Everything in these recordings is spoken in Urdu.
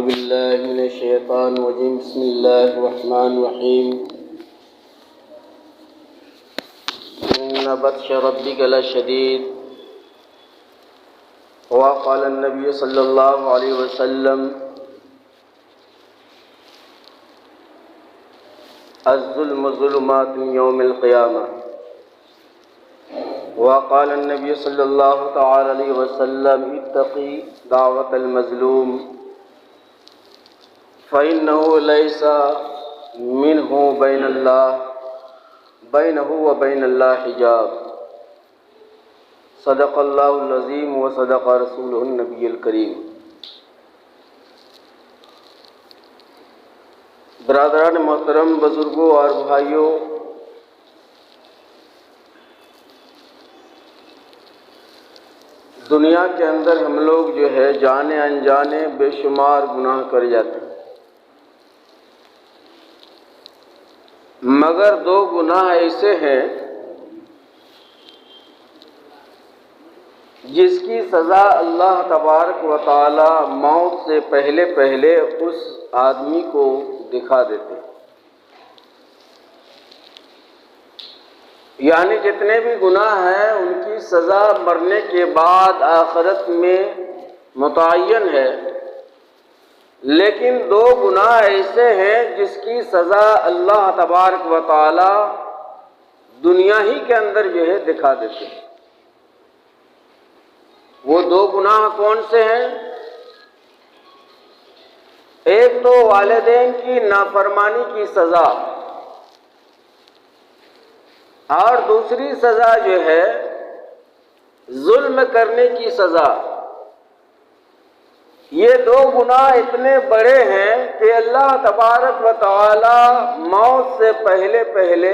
بالله من الشيطان الرجيم. بسم الله الرحمن الرحيم. إن بطش ربك لشديد. وقال النبي صلى الله عليه وسلم: الظلم ظلمات يوم القيامة. وقال النبي صلى الله تعالى عليه وسلم: اتقي دعوة المظلوم فإنه ليس منه بينه وبين الله حجاب. صدق اللہ العظیم وصدق رسولہ النبی الکریم. برادران محترم، بزرگوں اور بھائیوں، دنیا کے اندر ہم لوگ جو ہے جانے انجانے بے شمار گناہ کر جاتے ہیں، مگر دو گناہ ایسے ہیں جس کی سزا اللہ تبارک و تعالی موت سے پہلے پہلے اس آدمی کو دکھا دیتے ہیں. یعنی جتنے بھی گناہ ہیں ان کی سزا مرنے کے بعد آخرت میں متعین ہے، لیکن دو گناہ ایسے ہیں جس کی سزا اللہ تبارک و تعالی دنیا ہی کے اندر جو ہے دکھا دیتے ہیں. وہ دو گناہ کون سے ہیں؟ ایک تو والدین کی نافرمانی کی سزا، اور دوسری سزا جو ہے ظلم کرنے کی سزا. یہ دو گناہ اتنے بڑے ہیں کہ اللہ تبارک و تعالی موت سے پہلے پہلے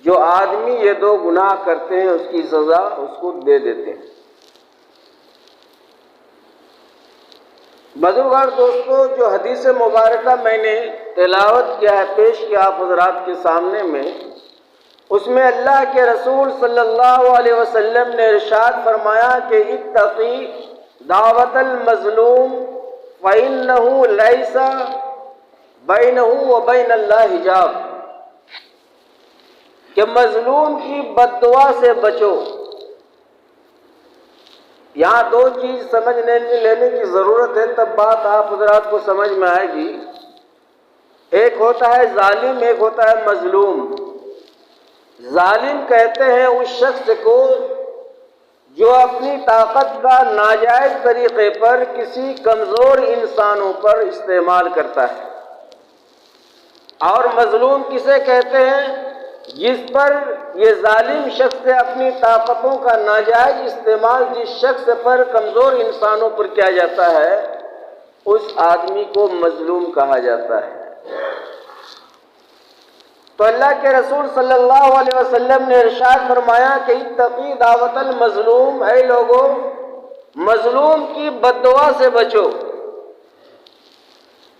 جو آدمی یہ دو گناہ کرتے ہیں اس کی سزا اس کو دے دیتے ہیں. بزرگار دوستو، جو حدیث مبارکہ میں نے تلاوت کیا ہے، پیش کیا آپ حضرات کے سامنے میں، اس میں اللہ کے رسول صلی اللہ علیہ وسلم نے ارشاد فرمایا کہ اتقی دعوت المظلوم فإنہ لیس بینہ وبین اللہ حجاب، کہ مظلوم کی بد دعا سے بچو. یہاں دو چیز سمجھ لینے کی ضرورت ہے، تب بات آپ حضرات کو سمجھ میں آئے گی. ایک ہوتا ہے ظالم، ایک ہوتا ہے مظلوم. ظالم کہتے ہیں اس شخص کو جو اپنی طاقت کا ناجائز طریقے پر کسی کمزور انسانوں پر استعمال کرتا ہے. اور مظلوم کسے کہتے ہیں؟ جس پر یہ ظالم شخص اپنی طاقتوں کا ناجائز استعمال جس شخص پر کمزور انسانوں پر کیا جاتا ہے اس آدمی کو مظلوم کہا جاتا ہے. تو اللہ کے رسول صلی اللہ علیہ وسلم نے ارشاد فرمایا کہ اتقی دعوت المظلوم، اے لوگوں مظلوم کی بد دعا سے بچو،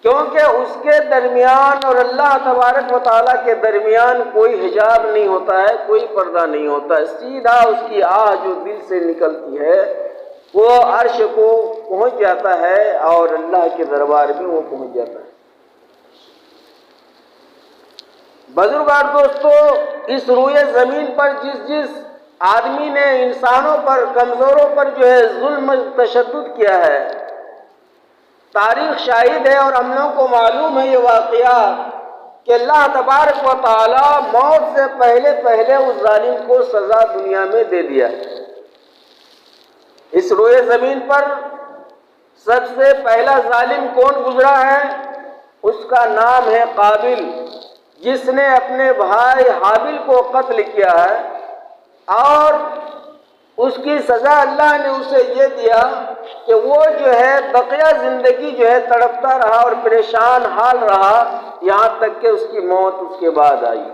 کیونکہ اس کے درمیان اور اللہ تبارک و تعالیٰ کے درمیان کوئی حجاب نہیں ہوتا ہے، کوئی پردہ نہیں ہوتا ہے. سیدھا اس کی آہ جو دل سے نکلتی ہے وہ عرش کو پہنچ جاتا ہے اور اللہ کے دربار میں وہ پہنچ جاتا ہے. بزرگار دوستو، اس روئے زمین پر جس آدمی نے انسانوں پر، کمزوروں پر جو ہے ظلم تشدد کیا ہے، تاریخ شاہد ہے اور ہم لوگوں کو معلوم ہے یہ واقعہ کہ اللہ تبارک و تعالی موت سے پہلے پہلے اس ظالم کو سزا دنیا میں دے دیا ہے. اس روئے زمین پر سب سے پہلا ظالم کون گزرا ہے؟ اس کا نام ہے قابل، جس نے اپنے بھائی حابل کو قتل کیا ہے. اور اس کی سزا اللہ نے اسے یہ دیا کہ وہ جو ہے بقیہ زندگی جو ہے تڑپتا رہا اور پریشان حال رہا، یہاں تک کہ اس کی موت اس کے بعد آئی.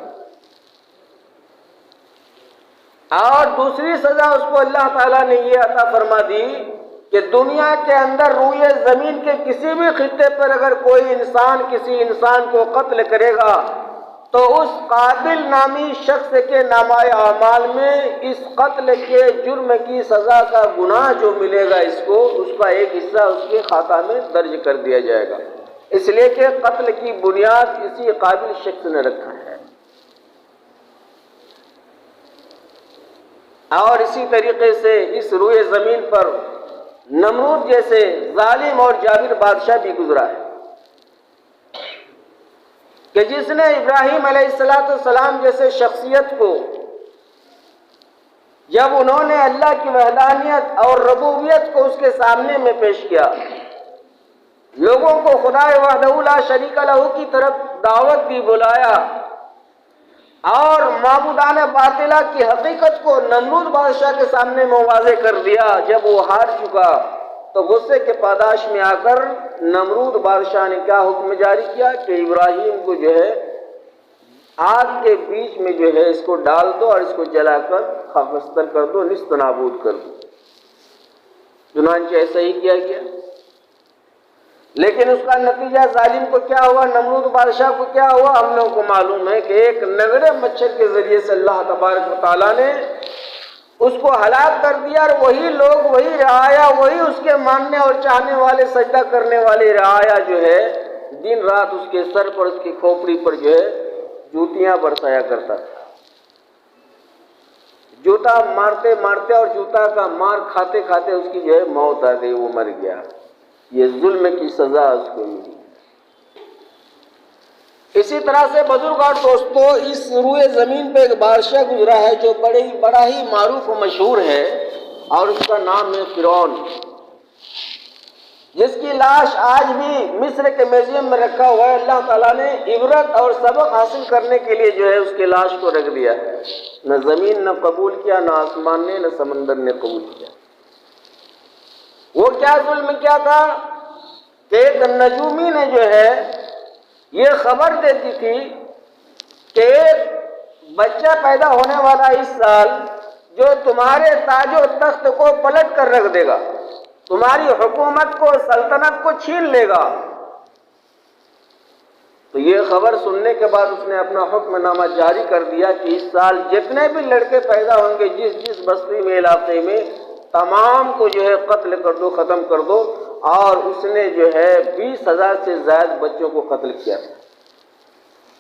اور دوسری سزا اس کو اللہ تعالیٰ نے یہ عطا فرما دی کہ دنیا کے اندر روئے زمین کے کسی بھی خطے پر اگر کوئی انسان کسی انسان کو قتل کرے گا تو اس قاتل نامی شخص کے نامہ اعمال میں اس قتل کے جرم کی سزا کا گناہ جو ملے گا اس کا ایک حصہ اس کے خاکہ میں درج کر دیا جائے گا، اس لیے کہ قتل کی بنیاد اسی قاتل شخص نے رکھا ہے۔ اور اسی طریقے سے اس روئے زمین پر نمرود جیسے ظالم اور جابر بادشاہ بھی گزرا ہے کہ جس نے ابراہیم علیہ السلام جیسے شخصیت کو جب انہوں نے اللہ کی وحدانیت اور ربوبیت کو اس کے سامنے میں پیش کیا، لوگوں کو خدا وحدہ لا شریک لہ کی طرف دعوت دی، بلایا، اور معبودان باطلہ کی حقیقت کو نمرود بادشاہ کے سامنے میں واضح کر دیا، جب وہ ہار چکا تو غصے کے پاداش میں آ کر نمرود بادشاہ نے کیا حکم جاری کیا کہ ابراہیم کو جو ہے آگ کے بیچ میں جو ہے اس کو ڈال دو اور اس کو جلا کر خاکستر کر دو، نیست نابود کر دو۔ چنانچہ ایسا ہی کیا گیا، لیکن اس کا نتیجہ ظالم کو کیا ہوا، نمرود بادشاہ کو کیا ہوا، ہم لوگوں کو معلوم ہے کہ ایک نگڑے مچھر کے ذریعے سے اللہ تبارک و تعالیٰ نے اس کو ہلاک کر دیا، اور وہی لوگ، وہی رعایا، وہی اس کے ماننے اور چاہنے والے، سجدہ کرنے والے رعایا جو ہے دن رات اس کے سر پر، اس کی کھوپڑی پر جو ہے جوتیاں برسایا کرتا تھا۔ جوتا مارتے مارتے اور جوتا کا مار کھاتے کھاتے اس کی جو ہے موت آ گئی، وہ مر گیا۔ یہ ظلم کی سزا اس کو ملی۔ اسی طرح سے بزرگ اور دوستو، اس روئے زمین پہ ایک بادشاہ گزرا ہے جو بڑا ہی معروف و مشہور ہے، اور اس کا نام ہے فرعون، جس کی لاش آج بھی مصر کے میوزیم میں رکھا ہوا ہے۔ اللہ تعالیٰ نے عبرت اور سبق حاصل کرنے کے لیے جو ہے اس کے لاش کو رکھ دیا ہے، نہ زمین نہ قبول کیا، نہ آسمان نے، نہ سمندر نے قبول کیا۔ وہ کیا ظلم کیا تھا کہ ایک نجومی نے جو ہے یہ خبر دیتی تھی کہ ایک بچہ پیدا ہونے والا اس سال جو تمہارے تاج و تخت کو پلٹ کر رکھ دے گا، تمہاری حکومت کو، سلطنت کو چھین لے گا۔ تو یہ خبر سننے کے بعد اس نے اپنا حکم نامہ جاری کر دیا کہ اس سال جتنے بھی لڑکے پیدا ہوں گے جس بستی میں، علاقے میں، تمام کو جو ہے قتل کر دو، ختم کر دو۔ اور اس نے جو ہے 20,000 سے زائد بچوں کو قتل کیا،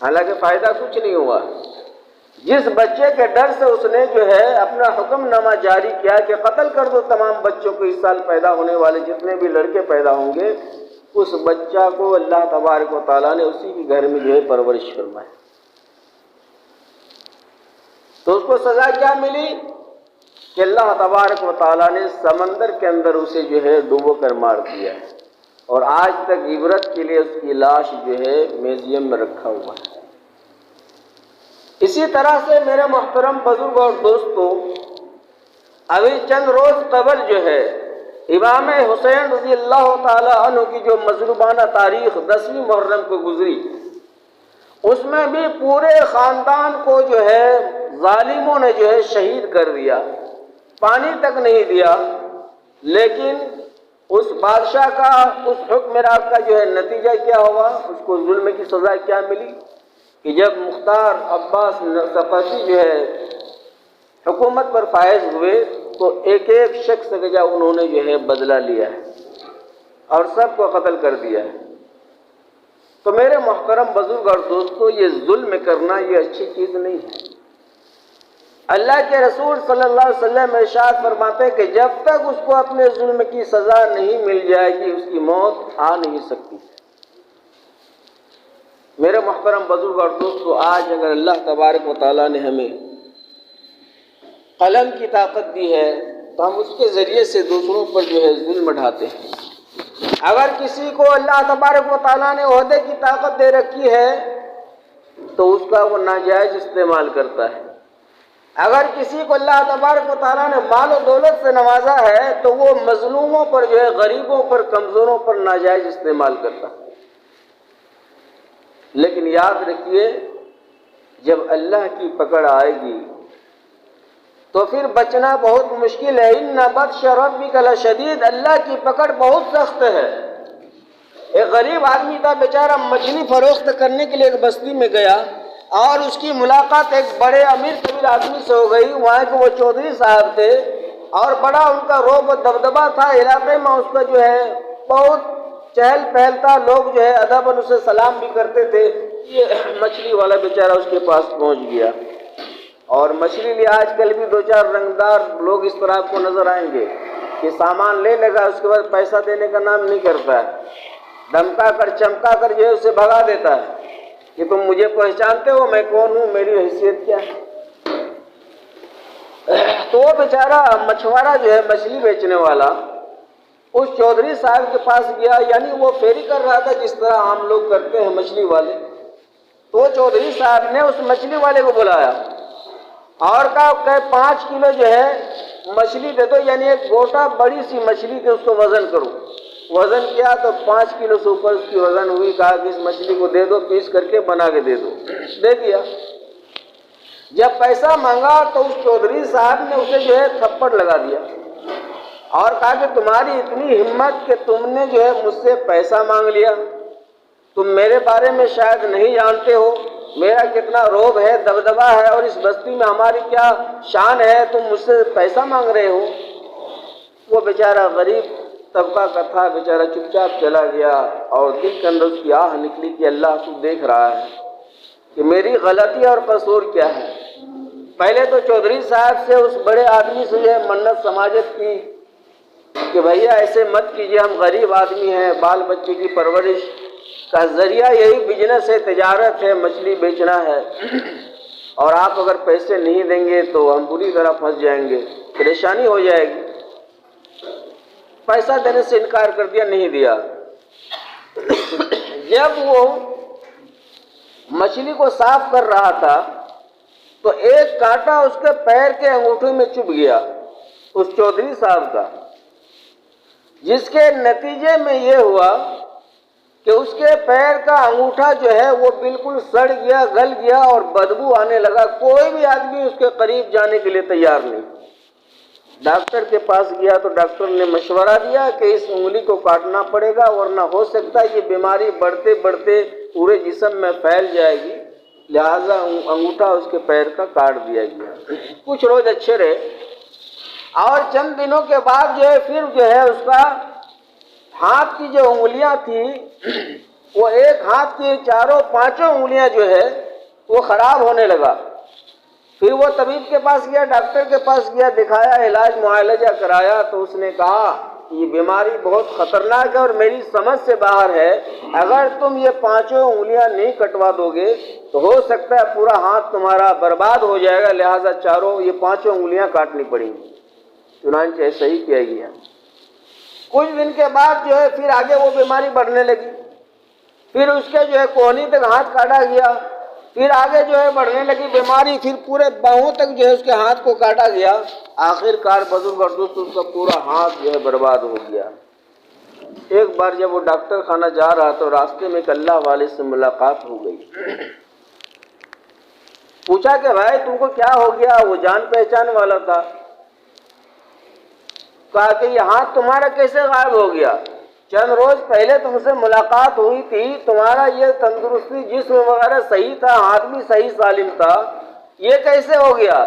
حالانکہ فائدہ کچھ نہیں ہوا۔ جس بچے کے ڈر سے اس نے جو ہے اپنا حکم نامہ جاری کیا کہ قتل کر دو تمام بچوں کو، اس سال پیدا ہونے والے جتنے بھی لڑکے پیدا ہوں گے، اس بچہ کو اللہ تبارک و تعالیٰ نے اسی کے گھر میں جو ہے پرورش فرمایا۔ تو اس کو سزا کیا ملی کہ اللہ تبارک و تعالیٰ نے سمندر کے اندر اسے جو ہے ڈبو کر مار دیا ہے، اور آج تک عبرت کے لیے اس کی لاش جو ہے میوزیم میں رکھا ہوا ہے۔ اسی طرح سے میرے محترم بزرگ اور دوستو، ابھی چند روز قبل جو ہے امام حسین رضی اللہ تعالی عنہ کی جو مظلومانہ تاریخ 10ویں محرم کو گزری، اس میں بھی پورے خاندان کو جو ہے ظالموں نے جو ہے شہید کر دیا، پانی تک نہیں دیا۔ لیکن اس بادشاہ کا، اس حکمران کا جو ہے نتیجہ کیا ہوا، اس کو ظلم کی سزا کیا ملی کہ جب مختار عباس ثقفی جو ہے حکومت پر فائز ہوئے تو ایک ایک شخص کا جب انہوں نے جو ہے بدلہ لیا ہے اور سب کو قتل کر دیا ہے۔ تو میرے محترم بزرگ اور دوستو، یہ ظلم کرنا یہ اچھی چیز نہیں ہے۔ اللہ کے رسول صلی اللہ علیہ وسلم ارشاد فرماتے ہیں کہ جب تک اس کو اپنے ظلم کی سزا نہیں مل جائے گی اس کی موت آ نہیں سکتی۔ میرے محترم بزرگ اور دوستو، آج اگر اللہ تبارک و تعالیٰ نے ہمیں قلم کی طاقت دی ہے تو ہم اس کے ذریعے سے دوسروں پر جو ہے ظلم ڈھاتے ہیں۔ اگر کسی کو اللہ تبارک و تعالیٰ نے عہدے کی طاقت دے رکھی ہے تو اس کا وہ ناجائز استعمال کرتا ہے۔ اگر کسی کو اللہ تبارک و تعالیٰ نے مال و دولت سے نوازا ہے تو وہ مظلوموں پر جو ہے، غریبوں پر، کمزوروں پر ناجائز استعمال کرتا ہے۔ لیکن یاد رکھیے، جب اللہ کی پکڑ آئے گی تو پھر بچنا بہت مشکل ہے۔ ان بطش ربک لشدید، اللہ کی پکڑ بہت سخت ہے۔ ایک غریب آدمی تھا بیچارہ، مچھلی فروخت کرنے کے لیے ایک بستی میں گیا اور اس کی ملاقات ایک بڑے امیر کبیر آدمی سے ہو گئی، وہاں کے وہ چودھری صاحب تھے، اور بڑا ان کا رعب و دبدبہ تھا علاقے میں، اس کا جو ہے بہت چہل پہل تھا، لوگ جو ہے ادباً اسے سلام بھی کرتے تھے۔ یہ مچھلی والا بیچارہ اس کے پاس پہنچ گیا، اور مچھلی لیے آج کل بھی دو چار رنگدار لوگ اس طرح آپ کو نظر آئیں گے کہ سامان لے لے گا، اس کے بعد پیسہ دینے کا نام نہیں کرتا ہے، دھمکا کر چمکا کر جو ہے اسے بھگا دیتا ہے کہ تم مجھے پہچانتے ہو، میں کون ہوں، میری حیثیت کیا ہے۔ تو وہ بیچارہ مچھوارا جو ہے مچھلی بیچنے والا اس چودھری صاحب کے پاس گیا، یعنی وہ فیری کر رہا تھا جس طرح عام لوگ کرتے ہیں مچھلی والے۔ تو چودھری صاحب نے اس مچھلی والے کو بلایا اور کہا کہ 5 کلو جو ہے مچھلی دے دو، یعنی ایک گوٹا بڑی سی مچھلی کے اس کو وزن کرو۔ وزن کیا تو 5 کلو سے اوپر اس کی وزن ہوئی، کہا کہ اس مچھلی کو دے دو، پیس کر کے بنا کے دے دو۔ دے دیا۔ جب پیسہ مانگا تو اس چودھری صاحب نے اسے جو ہے تھپڑ لگا دیا اور کہا کہ تمہاری اتنی ہمت کہ تم نے جو ہے مجھ سے پیسہ مانگ لیا، تم میرے بارے میں شاید نہیں جانتے ہو میرا کتنا رعب ہے، دبدبہ ہے، اور اس بستی میں ہماری کیا شان ہے، تم مجھ سے پیسہ مانگ رہے ہو۔ وہ بیچارہ غریب طبقہ کا تھا، بیچارہ چپ چاپ چلا گیا، اور دل کے اندر اس کی آہ نکلی کہ اللہ تو دیکھ رہا ہے کہ میری غلطی اور قصور کیا ہے۔ پہلے تو چودھری صاحب سے اس بڑے آدمی سے جو ہے منت سماجت کی کہ بھیا ایسے مت کیجیے، ہم غریب آدمی ہیں، بال بچے کی پرورش کا ذریعہ یہی بزنس ہے، تجارت ہے، مچھلی بیچنا ہے، اور آپ اگر پیسے نہیں دیں گے تو ہم بری طرح پھنس جائیں گے، پریشانی ہو جائے گی۔ پیسہ دینے سے انکار کر دیا، نہیں دیا۔ جب وہ مچھلی کو صاف کر رہا تھا تو ایک کانٹا اس کے پیر کے انگوٹھے میں چبھ گیا، اس چودھری صاحب کا، جس کے نتیجے میں یہ ہوا کہ اس کے پیر کا انگوٹھا جو ہے وہ بالکل سڑ گیا، گل گیا، اور بدبو آنے لگا۔ کوئی بھی آدمی اس کے قریب جانے کے لیے تیار نہیں۔ ڈاکٹر کے پاس گیا تو ڈاکٹر نے مشورہ دیا کہ اس انگلی کو کاٹنا پڑے گا، ورنہ ہو سکتا ہے یہ بیماری بڑھتے بڑھتے پورے جسم میں پھیل جائے گی، لہذا انگوٹھا اس کے پیر کا کاٹ دیا گیا۔ کچھ روز اچھے رہے، اور چند دنوں کے بعد جو ہے پھر جو ہے اس کا ہاتھ کی جو انگلیاں تھیں وہ ایک ہاتھ کی 4-5 انگلیاں جو ہے وہ خراب ہونے لگا۔ پھر وہ طبیب کے پاس گیا، ڈاکٹر کے پاس گیا، دکھایا، علاج معالجہ کرایا، تو اس نے کہا یہ بیماری بہت خطرناک ہے اور میری سمجھ سے باہر ہے، اگر تم یہ 5 انگلیاں نہیں کٹوا دو گے تو ہو سکتا ہے پورا ہاتھ تمہارا برباد ہو جائے گا، لہٰذا یہ 5 انگلیاں کاٹنی پڑیں گی۔ چنانچہ ایسا ہی کیا گیا۔ کچھ دن کے بعد جو ہے پھر آگے وہ بیماری بڑھنے لگی، پھر اس کے جو ہے کوہنی تک ہاتھ کاٹا گیا، پھر آگے جو ہے بڑھنے لگی بیماری، پھر پورے باہوں تک جو ہے اس کے ہاتھ کو کاٹا گیا، آخر کار بزرگ اور دوست اس کا پورا ہاتھ جو ہے برباد ہو گیا۔ ایک بار جب وہ ڈاکٹر خانہ جا رہا تو راستے میں ایک اللہ والے سے ملاقات ہو گئی۔ پوچھا کہ بھائی تم کو کیا ہو گیا؟ وہ جان پہچان والا تھا۔ کہا کہ یہ ہاتھ تمہارا کیسے غائب ہو گیا؟ چند روز پہلے تم سے ملاقات ہوئی تھی، تمہارا یہ تندرستی جسم وغیرہ صحیح تھا، ہاتھ بھی صحیح سالم تھا، یہ کیسے ہو گیا؟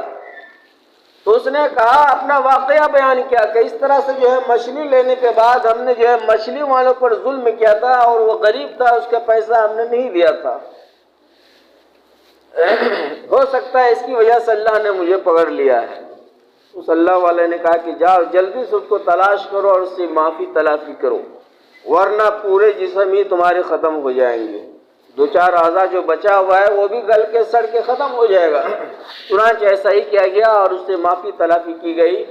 تو اس نے کہا، اپنا واقعہ بیان کیا کہ اس طرح سے جو ہے مچھلی لینے کے بعد ہم نے جو ہے مچھلی والوں پر ظلم کیا تھا، اور وہ غریب تھا، اس کا پیسہ ہم نے نہیں دیا تھا، ہو سکتا ہے اس کی وجہ سے اللہ نے مجھے پکڑ لیا ہے۔ اس اللہ والے نے کہا کہ جاؤ جلدی سے اس کو تلاش کرو اور اس سے معافی تلافی کرو، ورنہ پورے جسم ہی تمہارے ختم ہو جائیں گے، 2-4 اعضاء جو بچا ہوا ہے وہ بھی گل کے سڑ کے ختم ہو جائے گا۔ چنانچہ ایسا ہی کیا گیا اور اس سے معافی تلافی کی گئی۔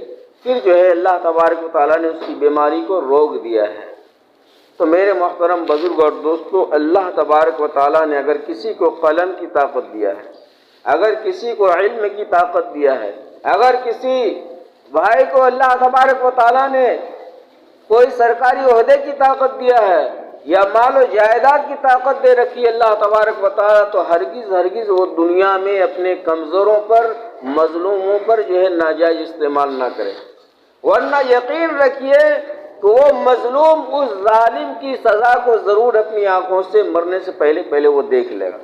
پھر جو ہے اللہ تبارک و تعالیٰ نے اس کی بیماری کو روک دیا ہے۔ تو میرے محترم بزرگ اور دوستو، اللہ تبارک و تعالیٰ نے اگر کسی کو قلم کی طاقت دیا ہے، اگر کسی کو علم کی طاقت دیا ہے، اگر کسی بھائی کو اللہ تبارک و تعالیٰ نے کوئی سرکاری عہدے کی طاقت دیا ہے یا مال و جائیداد کی طاقت دے رکھی ہے اللہ تبارک و تعالیٰ، تو ہرگز وہ دنیا میں اپنے کمزوروں پر، مظلوموں پر جو ہے ناجائز استعمال نہ کرے، ورنہ یقین رکھیے کہ وہ مظلوم اس ظالم کی سزا کو ضرور اپنی آنکھوں سے مرنے سے پہلے وہ دیکھ لے گا۔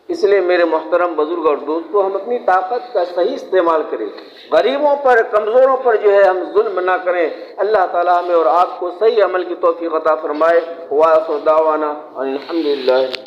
اس لیے میرے محترم بزرگ اور دوستو، ہم اپنی طاقت کا صحیح استعمال کریں، غریبوں پر، کمزوروں پر جو ہے ہم ظلم نہ کریں۔ اللہ تعالیٰ ہمیں اور آپ کو صحیح عمل کی توفیق عطا فرمائے۔ وآخر دعوانا الحمدللہ۔